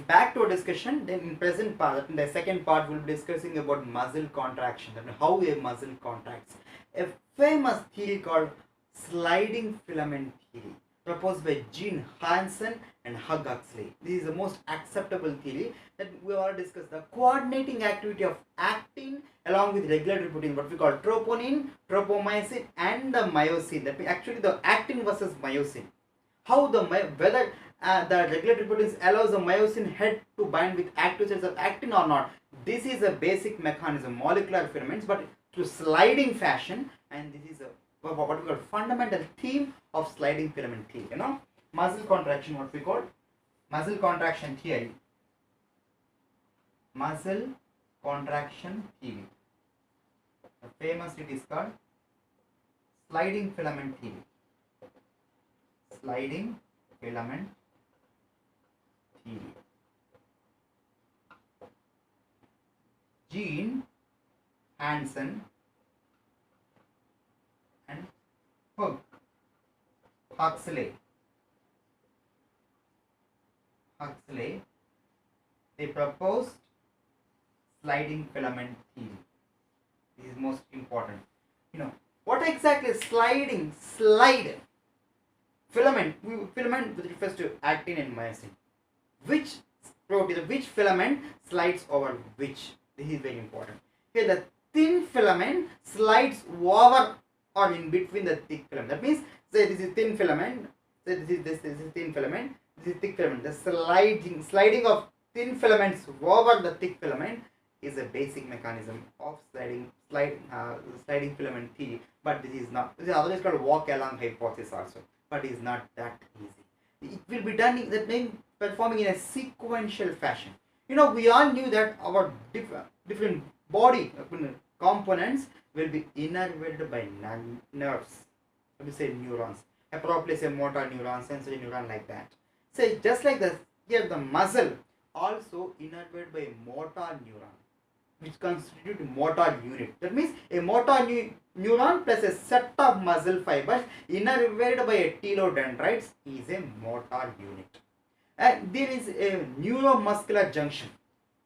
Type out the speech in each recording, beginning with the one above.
back to our discussion. Then in present part, in the second part, we'll be discussing about muscle contraction and how a muscle contracts. A famous theory called sliding filament theory, proposed by Gene Hansen and Hugh Huxley. This is the most acceptable theory that we all discussed. The coordinating activity of actin along with regulatory protein, what we call troponin, tropomyosin, and the myosin. That means actually the actin versus myosin. How the whether the regulatory proteins allows the myosin head to bind with active sites of actin or not. This is a basic mechanism, molecular filaments, but through sliding fashion, and this is a what we call fundamental theme of sliding filament theory. Muscle contraction, what we call muscle contraction theory. Muscle contraction theory. Famously it is called sliding filament theory. Sliding filament theory. Gene Hansen and Hugh Huxley. They proposed sliding filament theory. This is most important. What exactly is sliding? Slide. Filament refers to actin and myosin. Which protein, which filament slides over which? This is very important. Here the thin filament slides over or in between the thick filament. That means, say this is thin filament, say this is thin filament, this is thick filament. The sliding of thin filaments over the thick filament is a basic mechanism of sliding filament theory. But this is not. This is otherwise called walk along hypothesis also. But it is not that easy. It will be done performing in a sequential fashion. We all knew that our different body components will be innervated by nerves. Let me say neurons. Appropriately say motor neuron, sensory neuron, like that. So just like this, here the muscle also innervated by a motor neuron, which constitute motor unit. That means a motor neuron plus a set of muscle fibers innervated by a telodendrites is a motor unit. And there is a neuromuscular junction.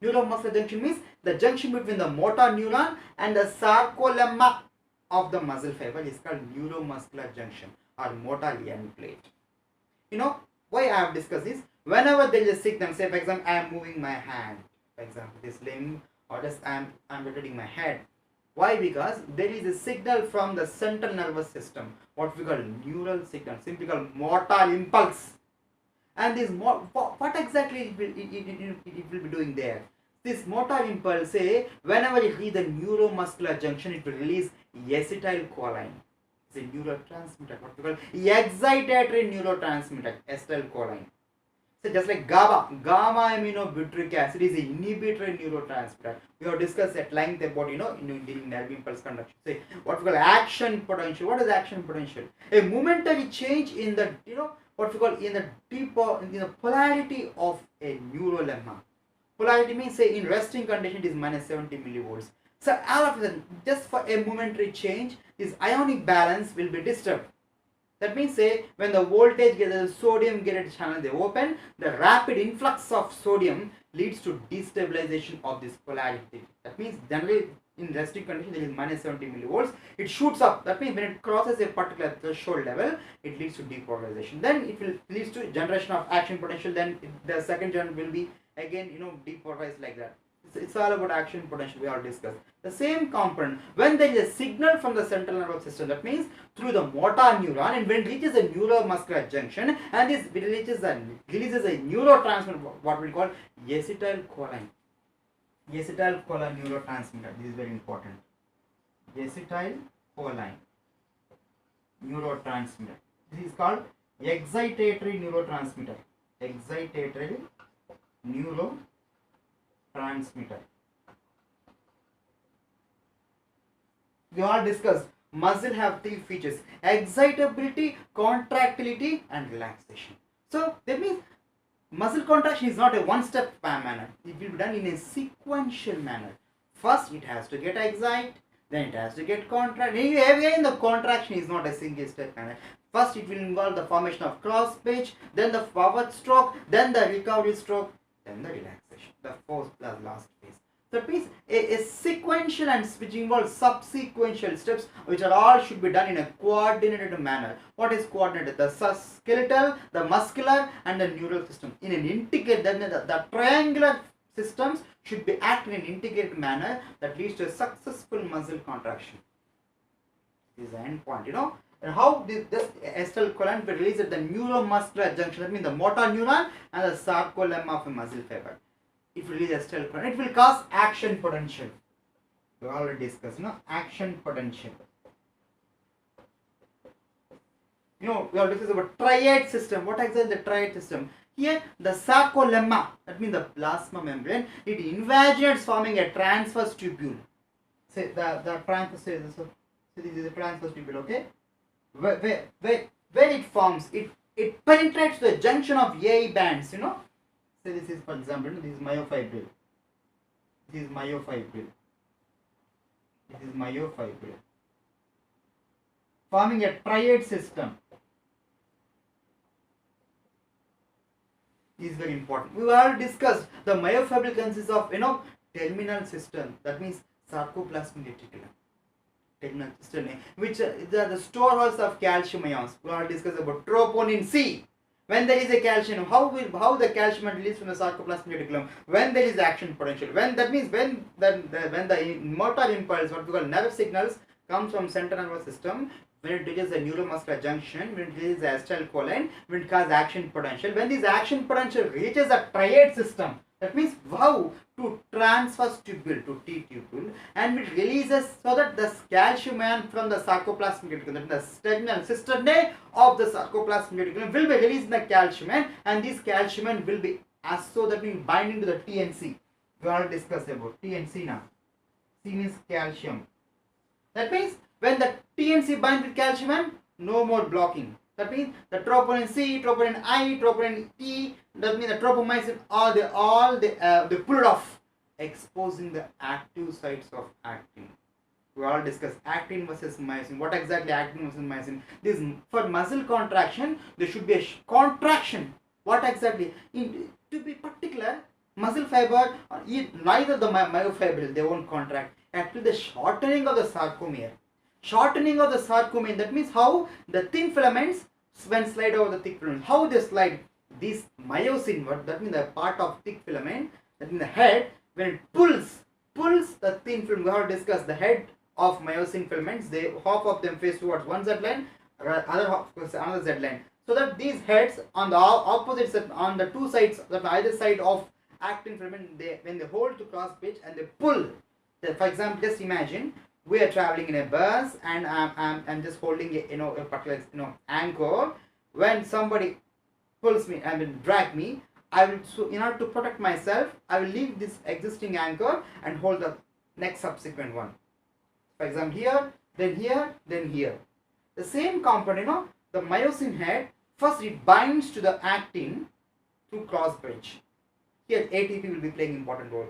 Neuromuscular junction means the junction between the motor neuron and the sarcolemma of the muscle fiber is called neuromuscular junction or motor end plate. Why I have discussed this? Whenever there is a signal, say for example I am moving my hand, for example this limb, or just I am rotating my head. Why? Because there is a signal from the central nervous system, what we call neural signal, simply called motor impulse. And this what exactly it will be doing there? This motor impulse, say whenever it reaches the neuromuscular junction, it will release acetylcholine. It's a neurotransmitter, what we call excitatory neurotransmitter, acetylcholine. So just like gamma aminobutyric acid is an inhibitory neurotransmitter. We have discussed at length about during nerve impulse conduction. Say what we call action potential. What is action potential? A momentary change in the what we call in the polarity of a neurolemma. Polarity means, say in resting condition it is minus 70 millivolts. So all of a sudden, just for a momentary change, this ionic balance will be disturbed. That means, say when the voltage the sodium gated channel they open, the rapid influx of sodium leads to destabilization of this polarity. That means generally in resting condition there is minus 70 millivolts. It shoots up. That means when it crosses a particular threshold level, it leads to depolarization. Then it will leads to generation of action potential. Then the second generation will be again depolarized like that. It's all about action potential. We all discussed the same component. When there is a signal from the central nervous system, that means through the motor neuron, and when it reaches a neuromuscular junction, and this releases a neurotransmitter, what we call acetylcholine. Acetylcholine neurotransmitter. This is very important. Acetylcholine neurotransmitter. This is called excitatory neurotransmitter. Excitatory neurotransmitter. We all discussed muscle have three features: excitability, contractility, and relaxation. So that means muscle contraction is not a one-step manner. It will be done in a sequential manner. First it has to get excite, then it has to get contract. Again the contraction is not a single step manner. First it will involve the formation of cross pitch, then the forward stroke, then the recovery stroke, then the relaxation, the fourth plus last phase. That means a sequential and which involves subsequential steps, which are all should be done in a coordinated manner. What is coordinated? The skeletal, the muscular, and the neural system in an integrated. Then the triangular systems should be acting in an integrated manner that leads to a successful muscle contraction. This is the end point. And how this acetylcholine will release at the neuromuscular junction. That means the motor neuron and the sarcolemma of a muscle fiber. It will release acetylcholine. It will cause action potential. We already discussed, action potential. We already discussed about triad system. What exactly is the triad system? Here, the sarcolemma, that means the plasma membrane, it invaginates forming a transverse tubule. Say the transverse. So this is a transverse tubule, okay? Where it forms, it penetrates the junction of A bands, So this is, for example, this is myofibril. This is myofibril. This is myofibril. Forming a triad system. Is very important. We already discussed the myofibril consists of terminal system. That means sarcoplasmic reticulum. Terminal system, which are the storehouse of calcium ions. We already discussed about troponin C. When there is a calcium, how the calcium is released from the sarcoplasmic reticulum? When there is action potential. When the motor impulse, what we call nerve signals, comes from central nervous system. When it reaches the neuromuscular junction, when it reaches the acetylcholine, when it causes action potential. When this action potential reaches the triad system, that means how to transverse tubule to T tubule, and it releases so that the calcium ion from the sarcoplasmic reticulum, the terminal cisternae of the sarcoplasmic reticulum will be released in the calcium ion, and this calcium ion will be so that means binding to the T and C. We already discussed about T and C now. C means calcium. That means when the T and C bind with calcium ion, no more blocking. That means the troponin C, troponin I, troponin E, that means the tropomyosin, they pull it off, exposing the active sites of actin. We all discussed actin versus myosin. What exactly actin versus myosin? This for muscle contraction, there should be a contraction. What exactly? To be particular, muscle fiber, neither the myofibril, they won't contract. Actually, the shortening of the sarcomere. Shortening of the sarcomere, that means how the thin filaments when slide over the thick filament. How they slide? This myosin, that means the part of thick filament, that means the head, when it pulls the thin film. We have discussed the head of myosin filaments. Half of them face towards one Z line, other half towards another Z line. So that these heads on the opposite side, on the two sides, that either side of actin filament, when they hold to cross pitch and they pull. For example, just imagine we are traveling in a bus and I'm just holding a particular anchor. When somebody pulls me and drag me, I will, so in order to protect myself, I will leave this existing anchor and hold the next subsequent one. For example, here, then here, then here. The same component, the myosin head, first it binds to the actin through cross bridge. Here ATP will be playing important role.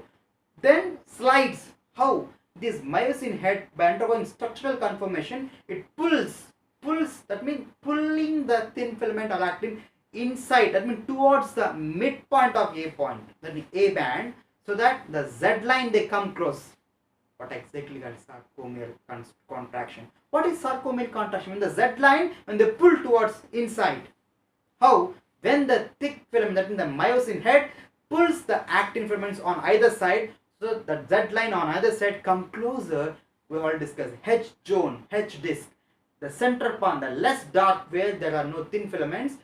Then slides. How? This myosin head, by undergoing structural conformation, it pulls, that means pulling the thin filament or actin inside, that means towards the midpoint of A point, that means A band, so that the Z line they come close. What exactly is sarcomere contraction? What is sarcomere contraction? When the Z line, when they pull towards inside. How? When the thick filament, that means the myosin head, pulls the actin filaments on either side, so the Z line on either side come closer. We already discussed H zone, H disc. The center point, the less dark where there are no thin filaments,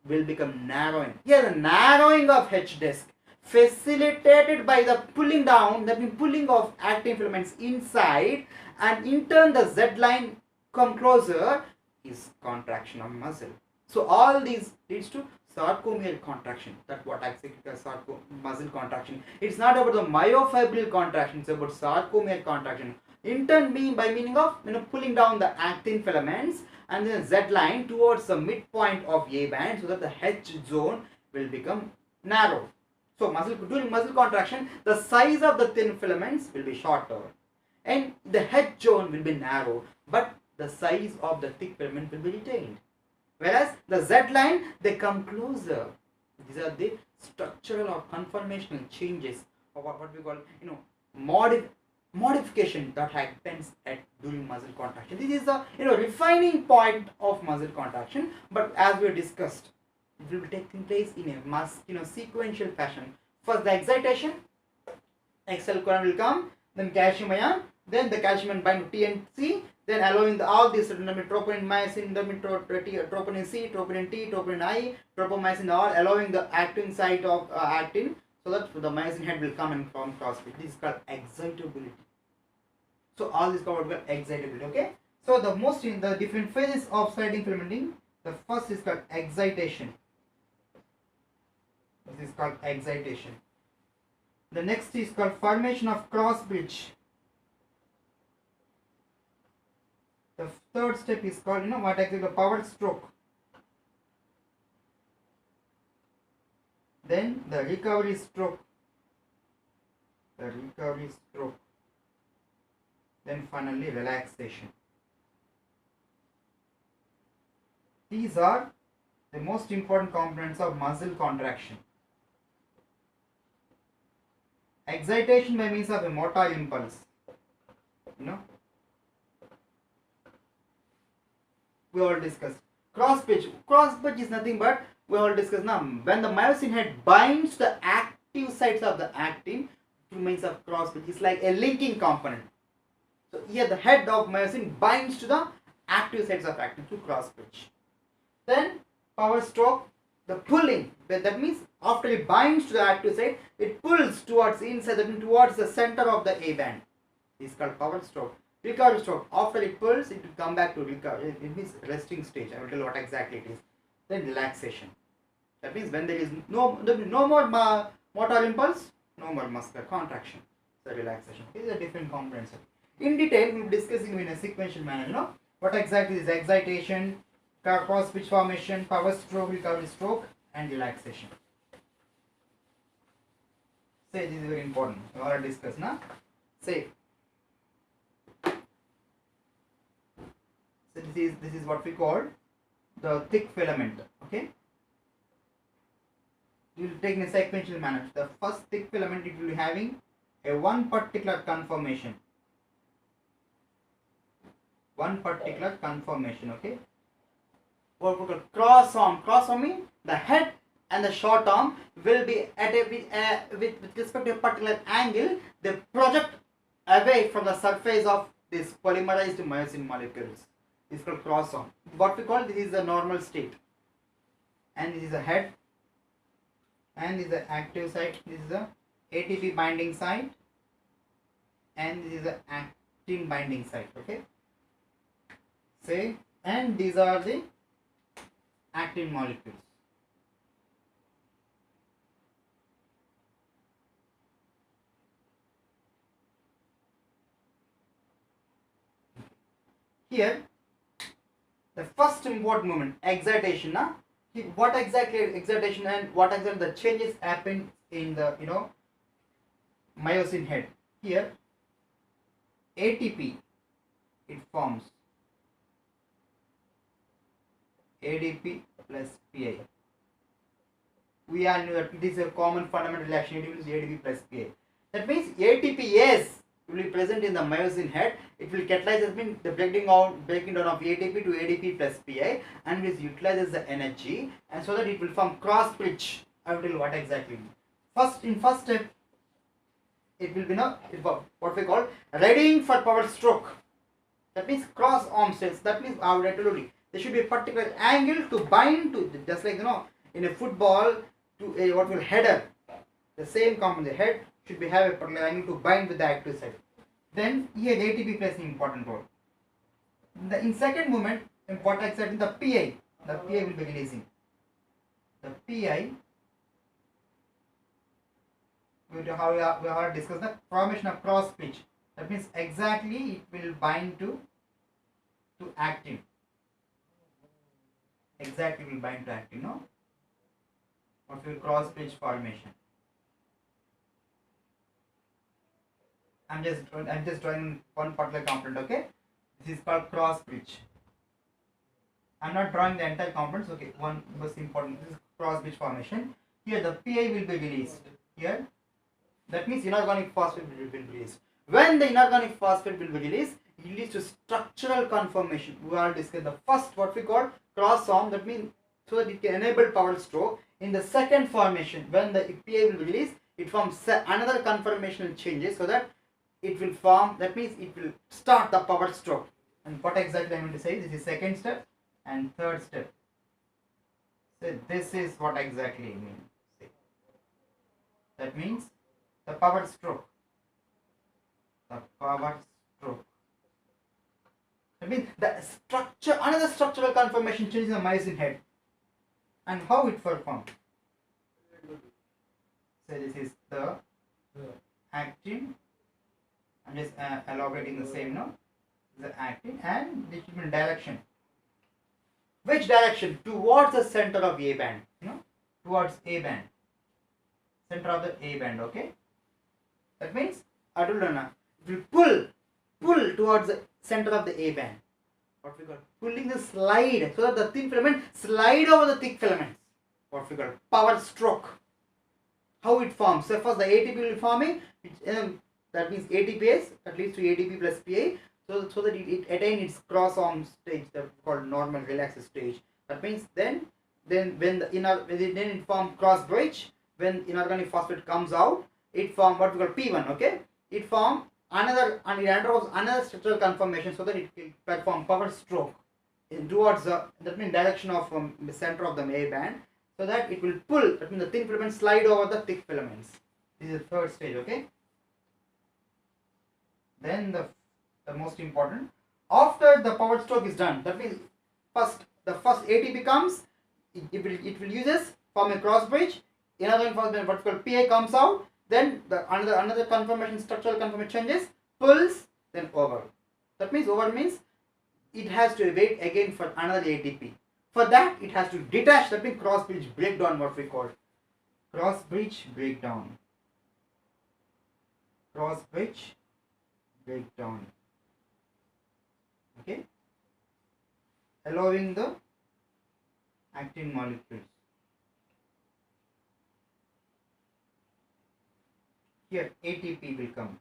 will become narrowing. Here the narrowing of H disc facilitated by the pulling down, that means pulling of actin filaments inside, and in turn the Z line come closer, is contraction of muscle. So all these leads to sarcomere contraction. That's what exactly is muscle contraction. It's not about the myofibril contraction, it's about sarcomere contraction. In turn, by meaning of pulling down the actin filaments and then Z line towards the midpoint of A band, so that the H zone will become narrow. So during muscle contraction, the size of the thin filaments will be shorter and the H zone will be narrow, but the size of the thick filament will be retained. Whereas the Z line, they come closer. These are the structural or conformational changes, or what we call, modification that happens at during muscle contraction. This is the refining point of muscle contraction. But as we discussed, it will be taking place in a sequential fashion. First the excitation, XL colon will come, then calcium ion, then the calcium ion bind to T and C, then allowing all these troponin, myosin, troponin C, troponin T, troponin I, tropomyosin, all allowing the actin site of actin, so that the myosin head will come and form crossfit. This is called excitability. So all this covered by excitability. Okay. So the most in the different phases of sliding filamenting, the first is called excitation. This is called excitation. The next is called formation of cross bridge. The third step is called, what actually the power stroke. Then the recovery stroke. Then finally relaxation. These are the most important components of muscle contraction. Excitation by means of a motor impulse. We all discussed. Cross pitch. Cross pitch is nothing but, we all discussed now, when the myosin head binds the active sites of the actin through means of cross pitch. It's like a linking component. So here the head of myosin binds to the active sites of actin through cross pitch. Then power stroke, the pulling. That means after it binds to the active site, it pulls towards inside, that means towards the center of the A band. This is called power stroke. Recovery stroke. After it pulls, it will come back to recovery. It means resting stage. I will tell you what exactly it is. Then relaxation. That means when there is no more motor impulse, no more muscular contraction. So relaxation. These are different components. In detail, we will be discussing in a sequential manner. What exactly is excitation, cross pitch formation, power stroke, recovery stroke, and relaxation. Say this is very important. We already discussed now. Say. So this is what we call the thick filament. Okay. You will take in a sequential manner. The first thick filament, it will be having a one particular conformation. Okay. What we call cross arm. Cross arm means the head and the short arm will be at with respect to a particular angle. They project away from the surface of this polymerized myosin molecules. This is called cross arm. What we call, this is the normal state, and this is the head, and this is the active site. This is the ATP binding site, and this is the actin binding site. Okay. Say, and these are the actin molecules. Here, the first important moment, excitation. What exactly excitation and what exactly the changes happen in the myosin head. Here, ATP, it forms ADP plus PI. We all know that it is a common fundamental reaction. It is ADP plus PI. That means ATPase will be present in the myosin head. It will catalyze, that means the breaking down of ATP to ADP plus PI, and it utilizes the energy, and so that it will form cross bridge. I will tell you what exactly. First step, it will be what we call readying for power stroke. That means cross arm cells. That means I would tell you, there should be a particular angle to bind to, just like in a football, to a what we call header. The same component, the head should be have a particular angle to bind with the active site. Then here the ATP plays an important role. In second movement, what exactly the PI? The PI will be releasing. The PI, we have discussed the formation of cross pitch. That means exactly it will bind to actin. Exactly will bind to actin. What will cross pitch formation? I'm just drawing one particular component. Okay, this is called cross bridge. I'm not drawing the entire components. Okay, one most important. This is cross bridge formation. Here the PA will be released. Here, that means inorganic phosphate will be released. When the inorganic phosphate will be released, it leads to structural conformation. We all discussed the first, what we call cross arm, that means so that it can enable power stroke. In the second formation, when the PA will be released, it forms another conformational changes so that it will form, that means it will start the power stroke. And what exactly I am going to say, this is second step and third step. So this is what exactly it means. That means the power stroke. The power stroke. That means the structure, another structural conformation changes the myosin head. And how it performs. So this is the actin. I'm just elaborating the same now. The actin and this will be direction. Which direction? Towards the center of A band. Towards A band. Center of the A band, okay? That means adulana will pull towards the center of the A band. What we call pulling the slide so that the thin filament slide over the thick filaments. What we call power stroke. How it forms? So first the ATP will be forming, that means ATPase, that leads to ATP plus PA, so that it attain its cross arm stage, that called normal relaxed stage. That means then when it forms cross bridge. When inorganic phosphate comes out, it forms what we call P1, okay? It forms another, and it undergoes another structural conformation so that it will perform power stroke towards the, that means direction of the center of the A band, so that it will pull, that means the thin filaments slide over the thick filaments. This is the third stage, okay? Then the most important, after the power stroke is done, that means the first ATP comes, it will uses form a cross bridge. Another information, what we call PA comes out, then the another conformation, structural conformation changes, pulls, then over. That means over means it has to wait again for another ATP. For that, it has to detach, that means cross bridge breakdown, what we call cross bridge breakdown. Cross bridge breakdown. Okay, allowing the actin molecules. Here ATP will come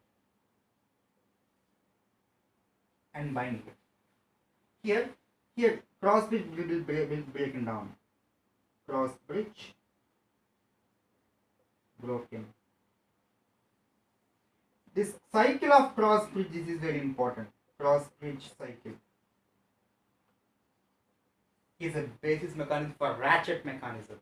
and bind it. Here cross bridge will be broken down. Cross bridge broken. This cycle of cross bridge, this is very important. Cross bridge cycle is a basis mechanism for ratchet mechanism.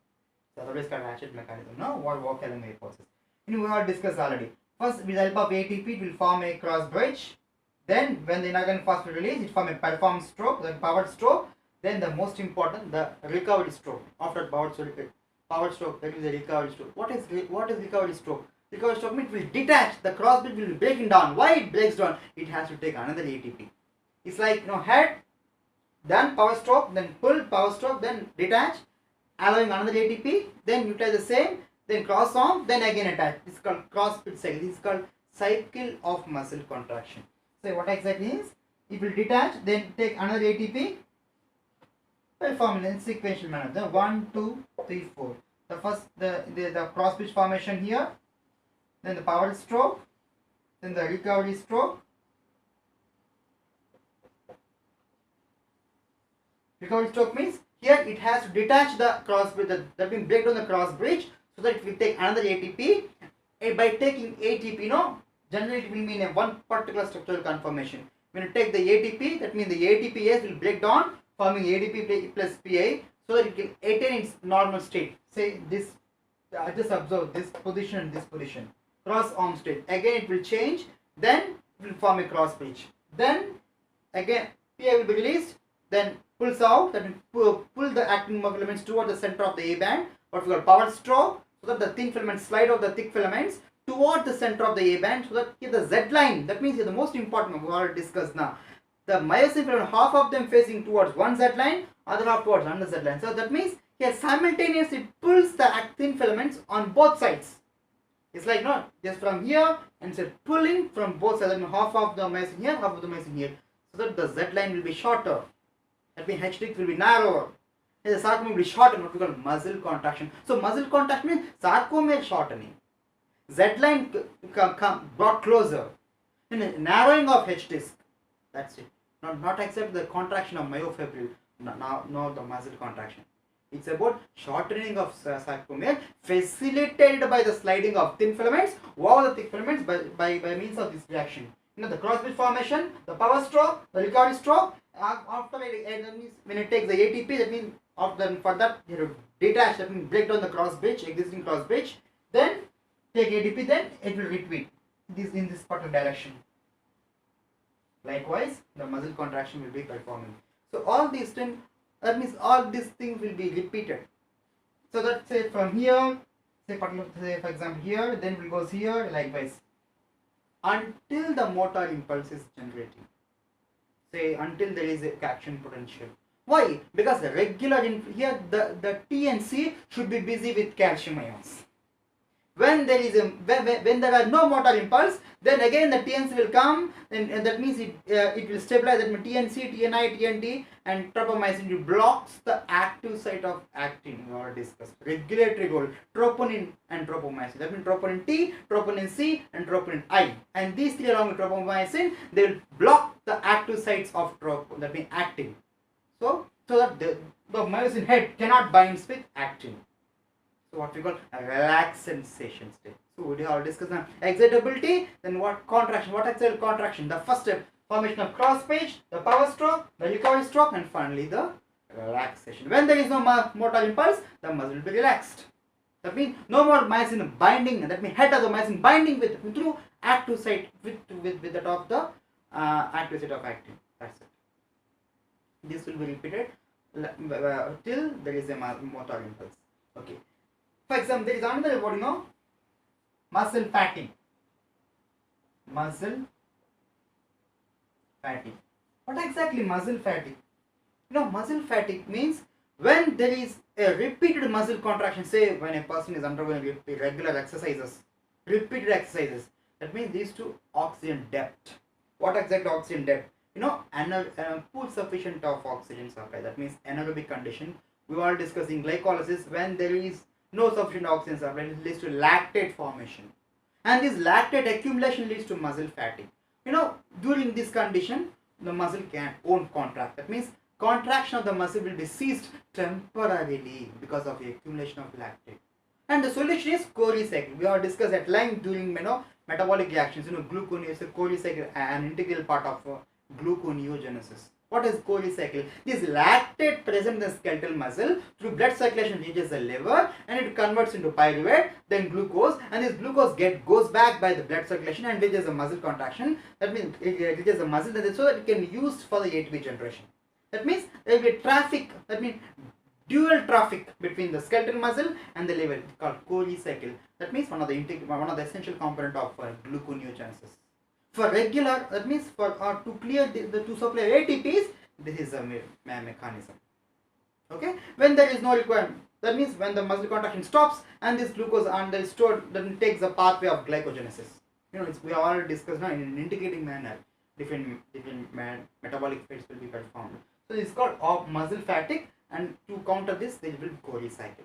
So otherwise called ratchet mechanism. Now what Walk-Allen process? We have discussed already. First, with the help of ATP, it will form a cross bridge. Then, when the inorganic phosphate release, it forms a perform stroke, then power stroke. Then, the most important, the recovery stroke. After power stroke, that is the recovery stroke. What is recovery stroke? Recovery stroke means it will detach. The cross bridge will be breaking down. Why it breaks down? It has to take another ATP. It's like head, then power stroke, then pull, power stroke, then detach, allowing another ATP. Then utilize the same. Then cross arm, then again attach. This is called cross bridge cycle. This is called cycle of muscle contraction. So what exactly is? It will detach, then take another ATP, perform in sequential manner. Then 1, 2, 3, 4. The first the cross bridge formation here, then the power stroke, then the recovery stroke. Recovery stroke means here it has to detach the cross bridge, that means break down the cross bridge, so that it will take another ATP. And by taking ATP, generally it will mean a one particular structural conformation. When you take the ATP, that means the ATPase will break down, forming ATP plus PA, so that it can attain its normal state. Say this, just observe this position and this position. Cross arm state. Again it will change, then it will form a cross bridge. Then again PA will be released, then pulls out, that will pull the actin filaments toward the center of the A band, what we call power stroke, so that the thin filaments slide over the thick filaments toward the center of the A band, so that here the Z line, that means here the most important one we already discussed now. The myosin filament, half of them facing towards one Z line, other half towards another Z line. So that means here simultaneously pulls the actin filaments on both sides. It's like just from here and so pulling from both sides, half of the myosin here, half of the myosin here, so that the Z line will be shorter. That means H6 will be narrower. The sarcomere will be shortened, what we call muscle contraction. So muscle contraction means sarcomere shortening. Z line brought closer. Narrowing of H disc. That's it. Not except the contraction of myofibril. Now the muscle contraction. It's about shortening of sarcomere facilitated by the sliding of thin filaments over the thick filaments by means of this reaction. The cross bridge formation, the power stroke, the recovery stroke. After that means when it takes the ATP, that means for that you detach, that means break down the cross bridge, existing cross bridge, then take ATP, then it will repeat this in this particular direction. Likewise, the muscle contraction will be performing. So all these things, that means all these things will be repeated. So that say from here, say for example here, then it goes here, likewise, until the motor impulse is generating. Say until there is a action potential. Why? Because the regular here the T and C should be busy with calcium ions. When there is when there are no motor impulse, then again the TNC will come, and that means it will stabilize. That means TNC, TNI, TNT, and tropomyosin blocks the active site of actin. We already discussed regulatory role, troponin and tropomyosin. That means troponin T, troponin C, and troponin I. And these three along with tropomyosin, they will block the active sites of that means actin. So that the myosin head cannot bind with actin. So what we call a relaxed sensation state. So we have discussed now excitability, then what contraction, what actual contraction. The first step, formation of cross page, the power stroke, the recovery stroke, and finally the relaxation. When there is no motor impulse, the muscle will be relaxed. That means no more myosin binding. That means head of the myosin binding through active site with the top of the active site of actin. That's it. This will be repeated till there is a motor impulse. Okay. For example, there is another word, muscle fatigue. Muscle fatigue. What exactly muscle fatigue? Muscle fatigue means when there is a repeated muscle contraction, say when a person is undergoing regular exercises, repeated exercises, that means these two oxygen depth. What exactly oxygen depth? Poor sufficient of oxygen supply, that means anaerobic condition. We are discussing glycolysis. When there is no sufficient oxygen supply, it leads to lactate formation, and this lactate accumulation leads to muscle fatigue. During this condition, the muscle won't contract. That means contraction of the muscle will be ceased temporarily because of the accumulation of lactate. And the solution is Cori cycle. We have discussed at length during metabolic reactions. Gluconeogenesis, Cori cycle, an integral part of gluconeogenesis. What is Cori cycle? This lactate present in the skeletal muscle through blood circulation reaches the liver and it converts into pyruvate, then glucose, and this glucose goes back by the blood circulation and reaches the muscle contraction. That means it reaches the muscle so that it can be used for the ATP generation. That means there will be traffic, that means dual traffic between the skeletal muscle and the liver, called Cori cycle. That means one of the essential component of gluconeogenesis. For regular, that means for to clear to supply ATPs, this is a mechanism. Okay, when there is no requirement, that means when the muscle contraction stops and this glucose is stored, then it takes the pathway of glycogenesis. We have already discussed now in an integrating manner, different metabolic fates will be performed. So it's called muscle fatigue, and to counter this, there will be Cori cycle.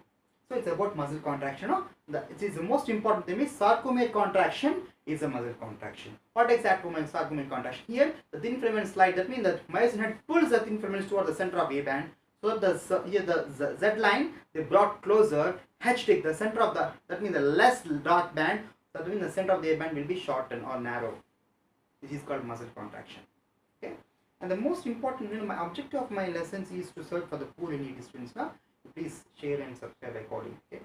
So it's about muscle contraction. It is the most important thing is sarcomere contraction is a muscle contraction. What is sarcomere contraction? Here the thin filament slide. That means that myosin head pulls the thin filaments toward the center of A band. So here the Z line they brought closer. H tick the center of that means the less dark band. That means the center of the A band will be shortened or narrow. This is called muscle contraction. Okay. And the most important, my objective of my lessons is to search for the poor in students. Now, please share and subscribe accordingly. Okay.